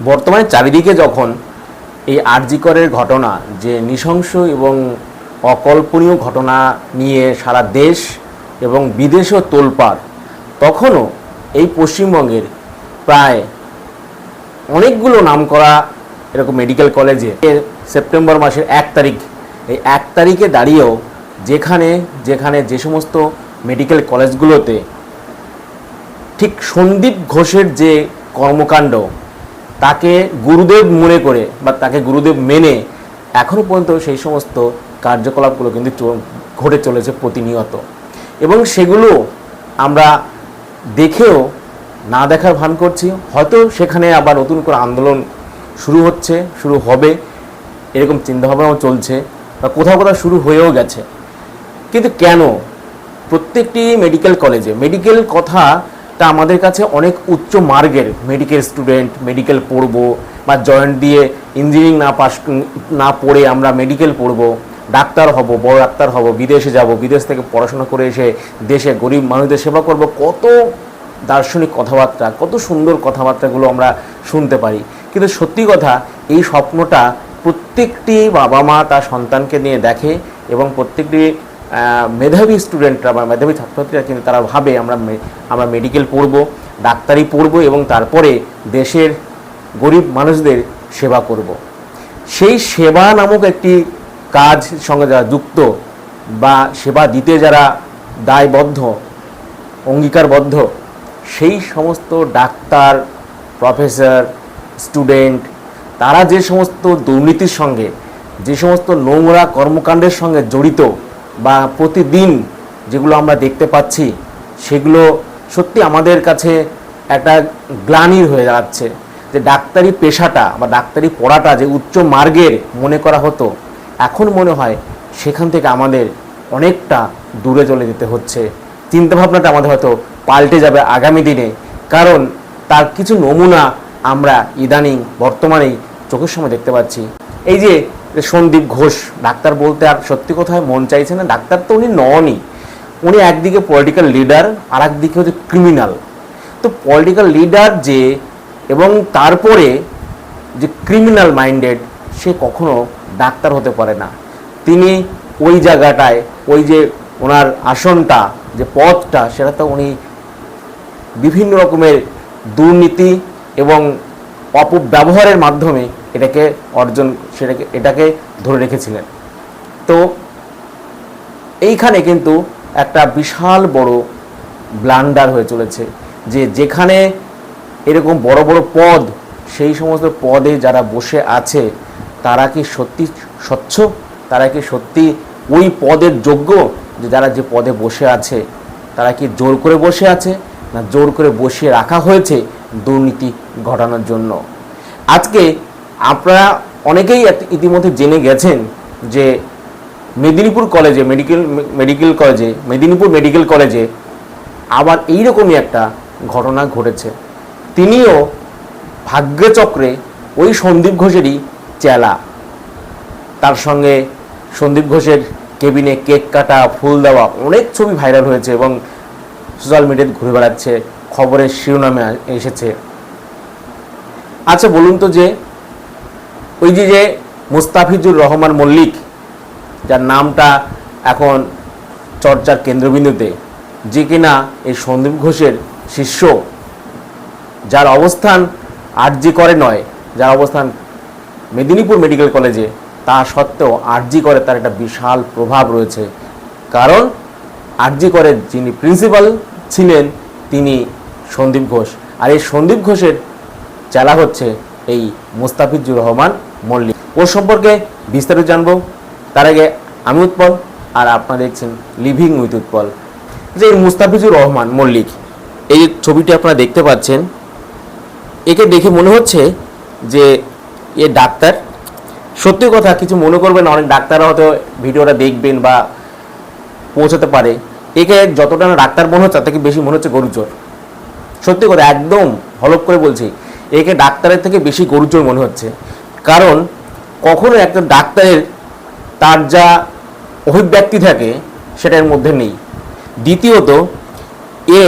বর্তমানে চারিদিকে যখন এই আর.জি. করের ঘটনা, যে নৃশংস এবং অকল্পনীয় ঘটনা নিয়ে সারা দেশ এবং বিদেশও তোলপাড়, তখনও এই পশ্চিমবঙ্গের প্রায় অনেকগুলো নামকরা এরকম মেডিকেল কলেজে সেপ্টেম্বর মাসের 1 তারিখ, এই 1 তারিখে দাঁড়িয়েও যেখানে যে সমস্ত মেডিকেল কলেজগুলোতে ঠিক সন্দীপ ঘোষের যে কর্মকাণ্ড, তাকে গুরুদেব মনে করে বা তাকে গুরুদেব মেনে এখনও পর্যন্ত সেই সমস্ত কার্যকলাপগুলো কিন্তু ঘটে চলেছে প্রতিনিয়ত, এবং সেগুলো আমরা দেখেও না দেখার ভান করছি। হয়তো সেখানে আবার নতুন করে আন্দোলন শুরু হবে এরকম চিন্তাভাবনাও চলছে, বা কোথাও কোথাও শুরু হয়েও গেছে। কিন্তু কেন প্রত্যেকটি মেডিকেল কলেজে মেডিকেল কথাটা আমাদের কাছে অনেক উচ্চ মার্গের, মেডিকেল স্টুডেন্ট, মেডিকেল পড়বো বা জয়েন্ট দিয়ে ইঞ্জিনিয়ারিং না পড়ে আমরা মেডিকেল পড়বো, ডাক্তার হব, বড় ডাক্তার হব, বিদেশে যাব, বিদেশ থেকে পড়াশোনা করে এসে দেশে গরিব মানুষদের সেবা করব, কত দার্শনিক কথাবার্তা, কত সুন্দর কথাবার্তাগুলো আমরা শুনতে পারি। কিন্তু সত্যি কথা, এই স্বপ্নটা প্রত্যেকটি বাবা মা তার সন্তানকে নিয়ে দেখে, এবং প্রত্যেকটি মেধাবী স্টুডেন্টরা বা মেধাবী ছাত্রছাত্রীরা কিন্তু তারা ভাবে আমরা মেডিকেল পড়ব, ডাক্তারি পড়ব, এবং তারপরে দেশের গরিব মানুষদের সেবা করব। সেই সেবা নামক একটি কাজ সঙ্গে যারা যুক্ত বা সেবা দিতে যারা দায়বদ্ধ, অঙ্গীকারবদ্ধ, সেই সমস্ত ডাক্তার, প্রফেসর, স্টুডেন্ট, তারা যে সমস্ত দুর্নীতির সঙ্গে, যে সমস্ত নোংরা কর্মকাণ্ডের সঙ্গে জড়িত বা প্রতিদিন যেগুলো আমরা দেখতে পাচ্ছি, সেগুলো সত্যি আমাদের কাছে একটা গ্লানির হয়ে যাচ্ছে। যে ডাক্তারি পেশাটা বা ডাক্তারি পড়াটা যে উচ্চ মার্গের মনে করা হতো, এখন মনে হয় সেখান থেকে আমাদের অনেকটা দূরে চলে যেতে হচ্ছে। চিন্তাভাবনাটা আমাদের হয়তো পাল্টে যাবে আগামী দিনে, কারণ তার কিছু নমুনা আমরা ইদানিং বর্তমানেই চোখের সামনে দেখতে পাচ্ছি। এই যে সন্দীপ ঘোষ, ডাক্তার বলতে আর সত্যি কথায় মন চাইছে না। ডাক্তার তো উনি ননই, উনি একদিকে পলিটিক্যাল লিডার, আর একদিকে হচ্ছে ক্রিমিনাল। তো পলিটিক্যাল লিডার যে, এবং তারপরে যে ক্রিমিনাল মাইন্ডেড, সে কখনো ডাক্তার হতে পারে না। তিনি ওই জায়গাটায়, ওই যে ওনার আসনটা, যে পদটা, সেটা তো উনি বিভিন্ন রকমের দুর্নীতি এবং অপব্যবহারের মাধ্যমে এটাকে ধরে রেখেছিলেন। তো এইখানে কিন্তু একটা বিশাল বড় ব্লান্ডার হয়ে চলেছে, যেখানে এরকম বড় বড় পদ, সেই সমস্ত পদে যারা বসে আছে, তারা কি সত্যি স্বচ্ছ? তারা কি সত্যি ওই পদের যোগ্য? যারা যে পদে বসে আছে, তারা কি জোর করে বসে আছে, না জোর করে বসিয়ে রাখা হয়েছে দুর্নীতি ঘটানোর জন্য? আজকে আপনারা অনেকেই ইতিমধ্যে জেনে গেছেন যে মেদিনীপুর মেডিকেল কলেজে আবার এইরকমই একটা ঘটনা ঘটেছে। তিনিও ভাগ্যচক্রে ওই সন্দীপ ঘোষেরই চেলা। তার সঙ্গে সন্দীপ ঘোষের কেবিনে কেক কাটা, ফুল দেওয়া অনেক ছবি ভাইরাল হয়েছে এবং সোশ্যাল মিডিয়াতে ঘুরে বেড়াচ্ছে, খবরের শিরোনামে এসেছে। আচ্ছা বলুন তো, যে ওই যে মুস্তাফিজুর রহমান মল্লিক, যার নামটা এখন চর্চার কেন্দ্রবিন্দুতে, যে কিনা এই সন্দীপ ঘোষের শিষ্য, যার অবস্থান আর.জি. করে নয়, যার অবস্থান মেদিনীপুর মেডিকেল কলেজে, তা সত্ত্বেও আর.জি. করে তার একটা বিশাল প্রভাব রয়েছে। কারণ আর.জি. করে যিনি প্রিন্সিপাল ছিলেন, তিনি সন্দীপ ঘোষ, আর এই সন্দীপ ঘোষের চেলা হচ্ছে এই মুস্তাফিজুর রহমান মল্লিক। ওর সম্পর্কে বিস্তারিত জানবো। তার আগে আমি উৎপল, আর আপনারা দেখছেন লিভিং উইথ উৎপল। যে মুস্তাফিজুর রহমান মল্লিক, এই যে ছবিটি আপনারা দেখতে পাচ্ছেন, একে দেখে মনে হচ্ছে যে এ ডাক্তার। সত্যি কথা, কিছু মনে করবেন, অনেক ডাক্তাররা হয়তো ভিডিওটা দেখবেন বা পৌঁছাতে পারে। একে যতটা না ডাক্তার মনে হচ্ছে, তার থেকে বেশি মনে হচ্ছে গরুচোর। সত্যি কথা, একদম হলপ করে বলছি, একে ডাক্তারের থেকে বেশি গরুচোর মনে হচ্ছে। কারণ কখনো একটা ডাক্তারের তার যা অভিব্যক্তি থাকে সেটার মধ্যে নেই। দ্বিতীয়ত, এ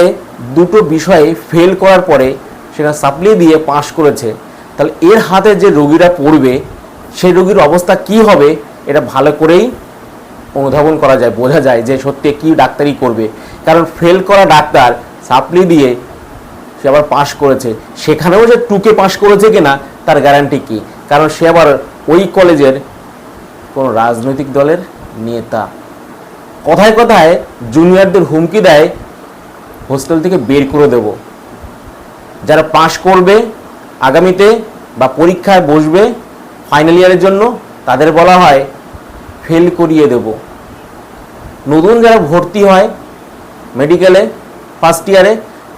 দুটো বিষয়ে ফেল করার পরে সেটা সাপ্লি দিয়ে পাশ করেছে, তাহলে এর হাতে যে রোগীরা পড়বে সেই রোগীর অবস্থা কি হবে এটা ভালো করেই অনুধাবন করা যায়, বোঝা যায় যে সত্যি কি ডাক্তারি করবে। কারণ ফেল করা ডাক্তার সাপ্লি দিয়ে সে আবার পাশ করেছে, সেখানেও যে টুকে পাশ করেছে কিনা তার গ্যারান্টি কি? কারণ সে আবার ওই কলেজের কোনো রাজনৈতিক দলের নেতা। কথায় কথায় জুনিয়রদের হুমকি দেয় হোস্টেল থেকে বের করে দেব। যারা পাশ করবে আগামীতে বা পরীক্ষায় বসবে ফাইনাল ইয়ারের জন্য তাদের বলা হয় ফেল করিয়ে দেব। নতুন যারা ভর্তি হয় মেডিকেলে ফার্স্ট ইয়ারে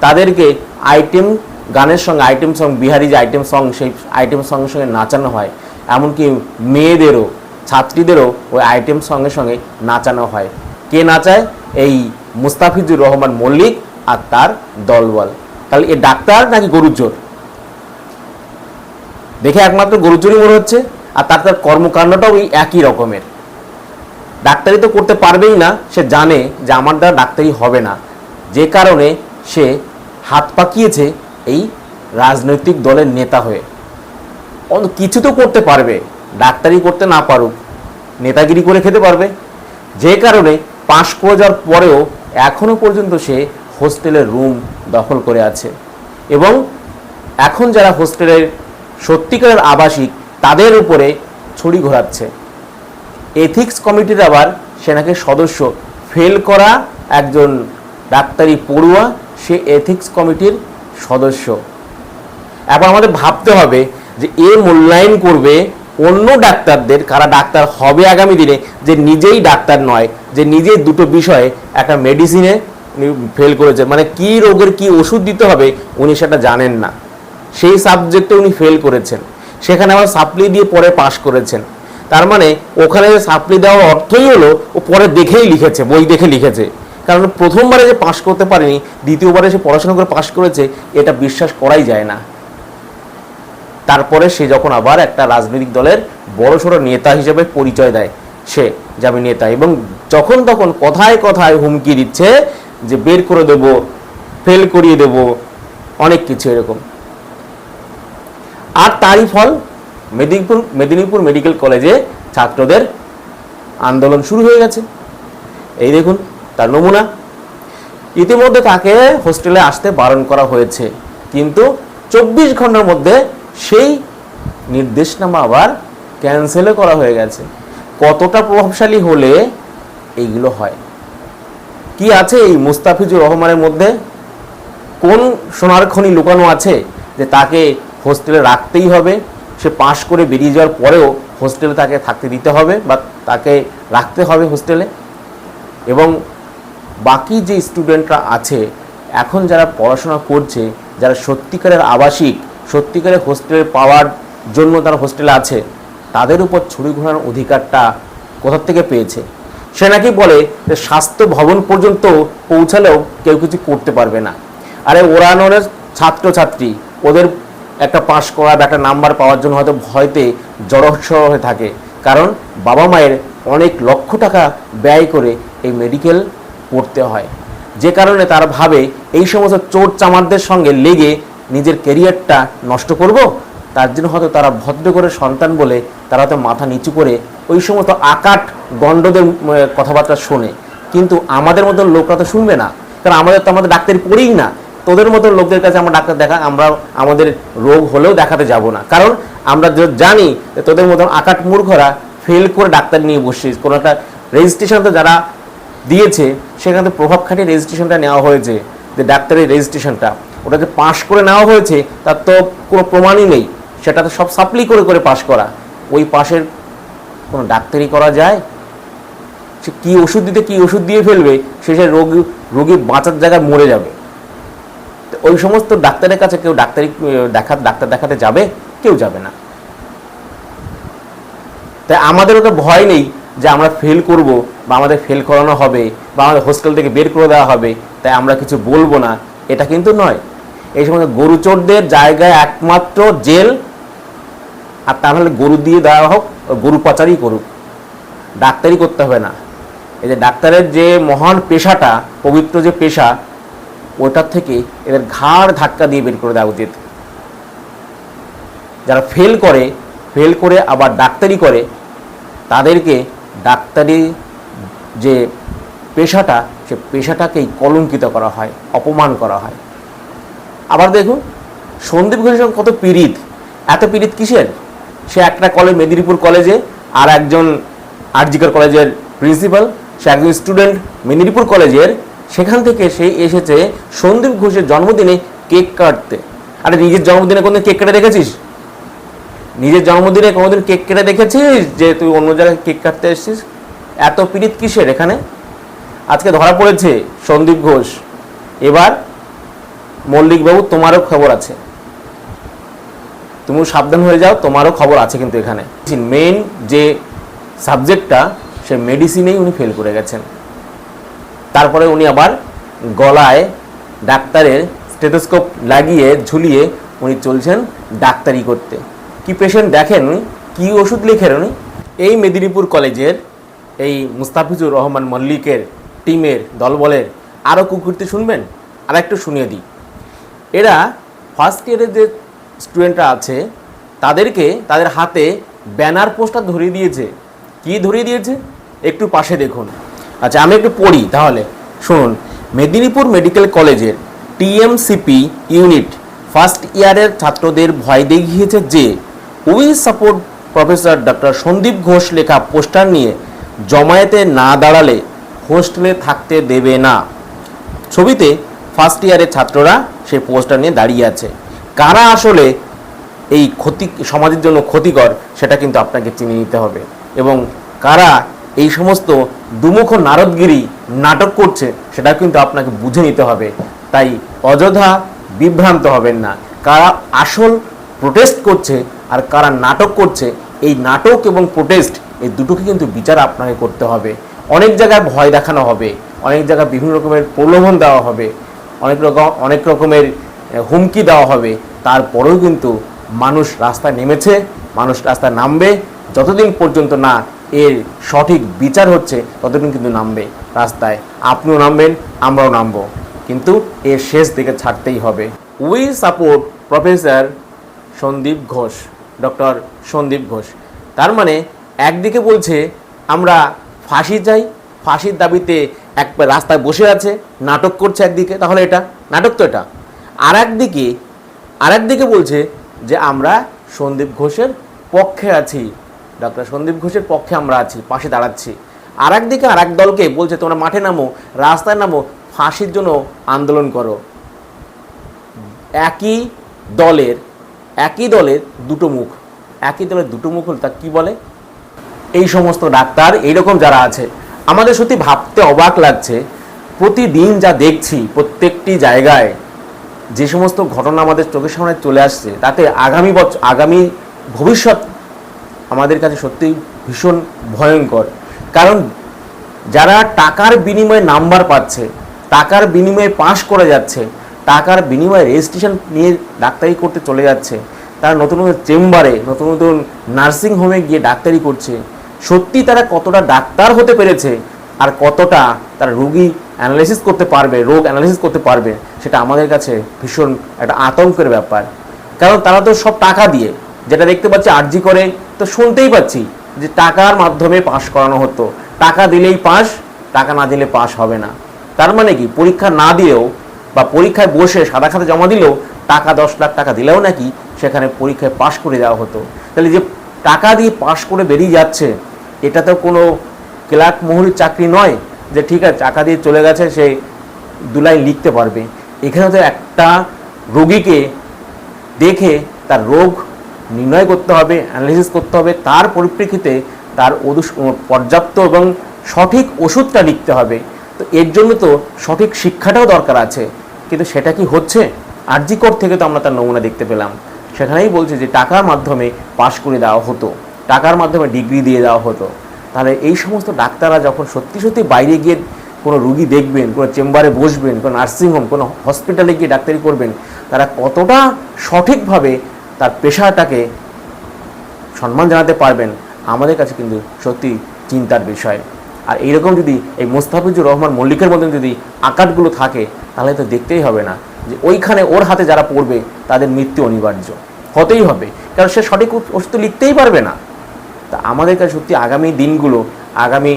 তাদেরকে আইটেম গানের সঙ্গে আইটেম সং, বিহারি যে আইটেম সং, সেই আইটেম সঙ্গে সঙ্গে নাচানো হয়। এমনকি মেয়েদেরও, ছাত্রীদেরও ওই আইটেম সঙ্গে সঙ্গে নাচানো হয়। কে নাচায়? এই মুস্তাফিজুর রহমান মল্লিক আর তার দলবল। তাহলে এ ডাক্তার নাকি গরুর চোর? দেখে একমাত্র গরুর চোরই মনে হচ্ছে, আর তার কর্মকাণ্ডটাও এই একই রকমের। ডাক্তারি তো করতে পারবেই না, সে জানে যে আমার দ্বারা ডাক্তারি হবে না, যে কারণে সে হাত পাকিয়েছে এই রাজনৈতিক দলের নেতা হয়ে। কিছু তো করতে পারবে, ডাক্তারি করতে না পারুক, নেতাগিরি করে খেতে পারবে। যে কারণে পাশ করে যাওয়ার পরেও এখনো পর্যন্ত সে হোস্টেলের রুম দখল করে আছে। এবং এখন যারা হোস্টেলের সত্যিকারের আবাসিক তাদের উপরে ছড়ি ঘোরাচ্ছে। এথিক্স কমিটির আবার সে নাকি সদস্য। ফেল করা একজন ডাক্তারি পড়ুয়া, সে এথিক্স কমিটির সদস্য। এবার আমাদের ভাবতে হবে যে এ মূল্যায়ন করবে অন্য ডাক্তারদের, কারা ডাক্তার হবে আগামী দিনে, যে নিজেই ডাক্তার নয়, যে নিজেই দুটো বিষয়ে একটা মেডিসিনে ফেল করেছে, মানে কি রোগের কি ওষুধ দিতে হবে উনি সেটা জানেন না, সেই সাবজেক্টে উনি ফেল করেছেন। সেখানে আবার সাপ্লি দিয়ে পরে পাশ করেছেন। তার মানে ওখানে সাপ্লি দেওয়ার অর্থই হলো ও পরে দেখেই লিখেছে, বই দেখে লিখেছে। কারণ প্রথমবারে যে পাশ করতে পারেনি, দ্বিতীয়বারে সে পড়াশোনা করে পাশ করেছে, এটা বিশ্বাস করাই যায় না। তারপরে সে যখন আবার একটা রাজনৈতিক দলের বড়সড় নেতা হিসেবে পরিচয় দেয়, সে যে আমি নেতা, এবং যখন তখন কথায় কথায় হুমকি দিচ্ছে যে বের করে দেব, ফেল করিয়ে দেব, অনেক কিছু এরকম। আর তারই ফল মেদিনীপুর মেডিকেল কলেজে ছাত্রদের আন্দোলন শুরু হয়ে গেছে। এই দেখুন তার নমুনা। ইতিমধ্যে তাকে হোস্টেলে আসতে বারণ করা হয়েছে, কিন্তু 24 ঘন্টার মধ্যে সেই নির্দেশনামা আবার ক্যান্সেলও করা হয়ে গেছে। কতটা প্রভাবশালী হলে এইগুলো হয়? কি আছে এই মুস্তাফিজুর রহমানের মধ্যে? কোন সোনার খনি লুকানো আছে যে তাকে হোস্টেলে রাখতেই হবে? সে পাশ করে বেরিয়ে যাওয়ার পরেও হোস্টেলে তাকে থাকতে দিতে হবে বা তাকে রাখতে হবে হোস্টেলে। এবং বাকি যে স্টুডেন্টরা আছে এখন যারা পড়াশোনা করছে, যারা সত্যিকারের আবাসিক, সত্যিকারের হোস্টেলে পাওয়ার জন্য তারা হোস্টেলে আছে, তাদের উপর ছুরি ঘোরানোর অধিকারটা কোথা থেকে পেয়েছে? সে নাকি বলে যে স্বাস্থ্য ভবন পর্যন্ত পৌঁছালেও কেউ কিছু করতে পারবে না। আরে ওরানোর ছাত্রছাত্রী, ওদের একটা পাশ করা বা একটা নাম্বার পাওয়ার জন্য হয়তো ভয়তে জড়সড় হয়ে থাকে, কারণ বাবা মায়ের অনেক লক্ষ টাকা ব্যয় করে এই মেডিকেল পড়তে হয়। যে কারণে তারা ভাবে এই সমস্ত চোর চামারদের সঙ্গে লেগে নিজের ক্যারিয়ারটা নষ্ট করব, তার জন্য হয়তো তারা ভদ্র করে সন্তান বলে তারা হয়তো মাথা নিচু করে ওই সমস্ত আকাট গণ্ডদের কথাবার্তা শোনে। কিন্তু আমাদের মতন লোকরা তো শুনবে না, কারণ আমাদের তো আমাদের ডাক্তারি পড়েই না। তোদের মতো লোকদের কাছে আমরা ডাক্তার আমরা আমাদের রোগ হলেও দেখাতে যাব না, কারণ আমরা জানি তোদের মতন আকাট মূর্খরা ফেল করে ডাক্তার নিয়ে বসছিস। কোনো একটা রেজিস্ট্রেশন তো যারা দিয়েছে সেখানে তো প্রভাব খাটিয়ে রেজিস্ট্রেশনটা নেওয়া হয়েছে, যে ডাক্তারের রেজিস্ট্রেশনটা ওটাকে পাশ করে নেওয়া হয়েছে, তার তো কোনো প্রমাণই নেই। সেটা তো সব সাপ্লি করে করে পাশ করা। ওই পাশের কোনো ডাক্তারি করা যায়? সে কী ওষুধ দিতে কী ওষুধ দিয়ে ফেলবে, শেষে রোগী বাঁচার জায়গায় মরে যাবে। ওই সমস্ত ডাক্তারের কাছে কেউ ডাক্তার দেখাতে যাবে? কেউ যাবে না। তাই আমাদের ওটা ভয় নেই যে আমরা ফেল করব বা আমাদের ফেল করানো হবে বা আমাদের হোস্টেল থেকে বের করে দেওয়া হবে, তাই আমরা কিছু বলবো না, এটা কিন্তু নয়। এই সমস্ত গরু চোরদের জায়গায় একমাত্র জেল, আর তা নাহলে গরু দিয়ে দেওয়া হোক, গরু পাচারই করুক, ডাক্তারি করতে হবে না। এই যে ডাক্তারের যে মহান পেশাটা, পবিত্র যে পেশা, ওটার থেকে এদের ঘাড় ধাক্কা দিয়ে বের করে দেওয়া উচিত। যারা ফেল করে আবার ডাক্তারি করে, তাদেরকে ডাক্তারি যে পেশাটা, সে পেশাটাকেই কলঙ্কিত করা হয়, অপমান করা হয়। আবার দেখুন সন্দীপ ঘোষের সঙ্গে কত পীড়িত, এত পীড়িত কিসের? সে একটা কলেজ, মেদিনীপুর কলেজে, আর একজন আরজিকর কলেজের প্রিন্সিপাল, সে একজন স্টুডেন্ট মেদিনীপুর কলেজের, সেখান থেকে সে এসেছে সন্দীপ ঘোষের জন্মদিনে কেক কাটতে। আরে নিজের জন্মদিনে কোনদিন কেক কেটে দেখেছিস? নিজের জন্মদিনে কোনোদিন কেক কেটে দেখেছিস যে তুই অন্য জায়গায় কেক কাটতে এসেছিস? এত পীড়িত কিসের এখানে? আজকে ধরা পড়েছে সন্দীপ ঘোষ। এবার মল্লিকবাবু, তোমারও খবর আছে, তুমি সাবধান হয়ে যাও, তোমারও খবর আছে কিন্তু এখানে। মেইন যে সাবজেক্টটা, সে মেডিসিনেই উনি ফেল করে গেছেন। তারপরে উনি আবার গলায় ডাক্তারের স্টেথোস্কোপ লাগিয়ে ঝুলিয়ে উনি চলছেন ডাক্তারি করতে। কি পেশেন্ট দেখেন উনি, কী ওষুধ লেখেন উনি। এই মেদিনীপুর কলেজের এই মুস্তাফিজুর রহমান মল্লিকের টিমের দলবলের আরও কুকীর্তি শুনবেন। আর একটু শুনিয়ে দিই, এরা ফার্স্ট ইয়ারের যে স্টুডেন্টরা আছে তাদেরকে তাদের হাতে ব্যানার পোস্টার ধরিয়ে দিয়েছে। কি ধরিয়ে দিয়েছে একটু পাশে দেখুন। আচ্ছা, আমি একটু পড়ি তাহলে শুনুন। মেদিনীপুর মেডিকেল কলেজের টিএমসিপি ইউনিট ফার্স্ট ইয়ারের ছাত্রদের ভয় দেখিয়েছে যে we support professor doctor Sandip Ghosh লেখা পোস্টার নিয়ে জমায়েতে না দাঁড়ালে হোস্টেলে থাকতে দেবে না। ছবিতে ফার্স্ট ইয়ারের ছাত্ররা সেই পোস্টার নিয়ে দাঁড়িয়ে আছে। কারা আসলে এই ক্ষতি, সমাজের জন্য ক্ষতিকর, সেটা কিন্তু আপনাকে চিনে নিতে হবে, এবং কারা এই সমস্ত দুমুখ নারদগিরি নাটক করছে সেটা কিন্তু আপনাকে বুঝে নিতে হবে। তাই অযথা বিভ্রান্ত হবেন না। কারা আসল প্রোটেস্ট করছে আর কারা নাটক করছে, এই নাটক এবং প্রোটেস্ট এই দুটোকে কিন্তু বিচার আপনাকে করতে হবে। অনেক জায়গায় ভয় দেখানো হবে, অনেক জায়গায় বিভিন্ন রকমের প্রলোভন দেওয়া হবে, অনেক রকমের হুমকি দেওয়া হবে। তারপরেও কিন্তু মানুষ রাস্তায় নেমেছে, মানুষ রাস্তায় নামবে। যতদিন পর্যন্ত না এর সঠিক বিচার হচ্ছে ততদিন কিন্তু নামবে রাস্তায়। আপনিও নামবেন, আমরাও নামবো, কিন্তু এর শেষ দিকে ছাড়তেই হবে। We support professor Sandip Ghosh, doctor Sandip Ghosh. তার মানে একদিকে বলছে আমরা ফাঁসি চাই, ফাঁসির দাবিতে এক রাস্তায় বসে আছে, নাটক করছে একদিকে, তাহলে এটা নাটক তো এটা। আর একদিকে বলছে যে আমরা সন্দীপ ঘোষের পক্ষে আছি, ডক্টর সন্দীপ ঘোষের পক্ষে আমরা আছি, পাশে দাঁড়াচ্ছি। আর একদিকে আর এক দলকে বলছে তোমরা মাঠে নামো, রাস্তায় নামো, ফাঁসির জন্য আন্দোলন করো। একই দলের দুটো মুখ, একই দলের দুটো মুখ হল তা কি বলে? এই সমস্ত ডাক্তার এইরকম যারা আছে, আমাদের সত্যি ভাবতে অবাক লাগছে। প্রতিদিন যা দেখছি, প্রত্যেকটি জায়গায় যে সমস্ত ঘটনা আমাদের চোখের সামনে চলে আসছে, তাতে আগামী ভবিষ্যৎ আমাদের কাছে সত্যিই ভীষণ ভয়ঙ্কর। কারণ যারা টাকার বিনিময়ে নাম্বার পাচ্ছে, টাকার বিনিময়ে পাশ করে যাচ্ছে, টাকার বিনিময়ে রেজিস্ট্রেশন নিয়ে ডাক্তারি করতে চলে যাচ্ছে, তারা নতুন নতুন চেম্বারে, নতুন নতুন নার্সিং হোমে গিয়ে ডাক্তারি করছে, সত্যি তারা কতটা ডাক্তার হতে পেরেছে আর কতটা তারা রোগী অ্যানালাইসিস করতে পারবে, রোগ অ্যানালাইসিস করতে পারবে, সেটা আমাদের কাছে ভীষণ একটা আতঙ্কের ব্যাপার। কারণ তারা তো সব টাকা দিয়ে, যেটা দেখতে পাচ্ছি আরজি করে, তো শুনতেই পাচ্ছি যে টাকার মাধ্যমে পাশ করানো হতো, টাকা দিলেই পাস, টাকা না দিলে পাস হবে না। তার মানে কি, পরীক্ষা না দিলেও বা পরীক্ষায় বসে সাদা খাতা জমা দিলেও টাকা 10 লাখ টাকা দিলেও নাকি সেখানে পরীক্ষায় পাশ করে দেওয়া হতো। তাহলে যে টাকা দিয়ে পাশ করে বেরিয়ে যাচ্ছে, এটা তো কোনো ক্লার্ক মোহরির চাকরি নয় যে ঠিক আছে টাকা দিয়ে চলে গেছে, সে 2 লাইন লিখতে পারবে। এখানে তো একটা রোগীকে দেখে তার রোগ নির্ণয় করতে হবে, অ্যানালিসিস করতে হবে, তার পরিপ্রেক্ষিতে তার পর্যাপ্ত এবং সঠিক ওষুধটা লিখতে হবে। তো এর জন্য তো সঠিক শিক্ষাটাও দরকার আছে, কিন্তু সেটা কি হচ্ছে? আরজি কর থেকে তো আমরা তার নমুনা দেখতে পেলাম, সেখানেই বলছে যে টাকার মাধ্যমে পাশ করে দেওয়া হতো, টাকার মাধ্যমে ডিগ্রি দিয়ে দেওয়া হতো। তাহলে এই সমস্ত ডাক্তাররা যখন সত্যি সত্যি বাইরে গিয়ে কোনো রুগী দেখবেন, কোনো চেম্বারে বসবেন, কোনো নার্সিংহোম, কোনো হসপিটালে গিয়ে ডাক্তারি করবেন, তারা কতটা সঠিকভাবে তার পেশাটাকে সম্মান জানাতে পারবেন, আমাদের কাছে কিন্তু সত্যি চিন্তার বিষয়। আর এইরকম যদি এই মুস্তাফিজুর রহমান মল্লিকের মতন যদি আকাটগুলো থাকে, তাহলে তো দেখতেই হবে না যে ওইখানে ওর হাতে যারা পড়বে তাদের মৃত্যু অনিবার্য। হতেই হবে, কারণ সে সঠিক ওষুধ তো লিখতেই পারবে না। তা আমাদের কাছে সত্যি আগামী দিনগুলো, আগামী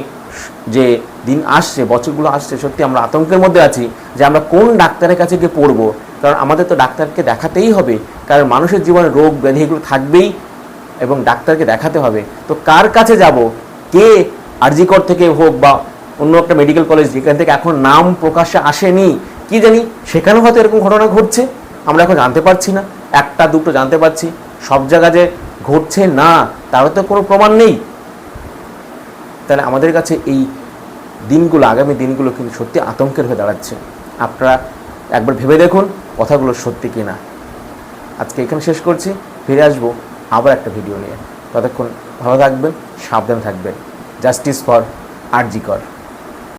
যে দিন আসছে, বছরগুলো আসছে, সত্যি আমরা আতঙ্কের মধ্যে আছি যে আমরা কোন ডাক্তারের কাছে গিয়ে পড়বো। কারণ আমাদের তো ডাক্তারকে দেখাতেই হবে, কারণ মানুষের জীবনে রোগ ব্যাধি এগুলো থাকবেই এবং ডাক্তারকে দেখাতে হবে। তো কার কাছে যাব, কে আরজি কর থেকে হোক বা অন্য একটা মেডিকেল কলেজ যেখান থেকে এখন নাম প্রকাশ্যে আসেনি, কি জানি সেখানেও হয়তো এরকম ঘটনা ঘটছে, আমরা এখন জানতে পারছি না। একটা দুটো জানতে পারছি, সব জায়গা যে ঘটছে না তারও তো কোনো প্রমাণ নেই। তাহলে আমাদের কাছে এই দিনগুলো, আগামী দিনগুলো কিন্তু সত্যি আতঙ্কের হয়ে দাঁড়াচ্ছে। আপনারা একবার ভেবে দেখুন কথাগুলো সত্যি কি না। আজকে এখানে শেষ করছি, ফিরে আসবো আবার একটা ভিডিও নিয়ে। ততক্ষণ ভালো থাকবেন, সাবধানে থাকবেন। জাস্টিস ফর আরজি কর।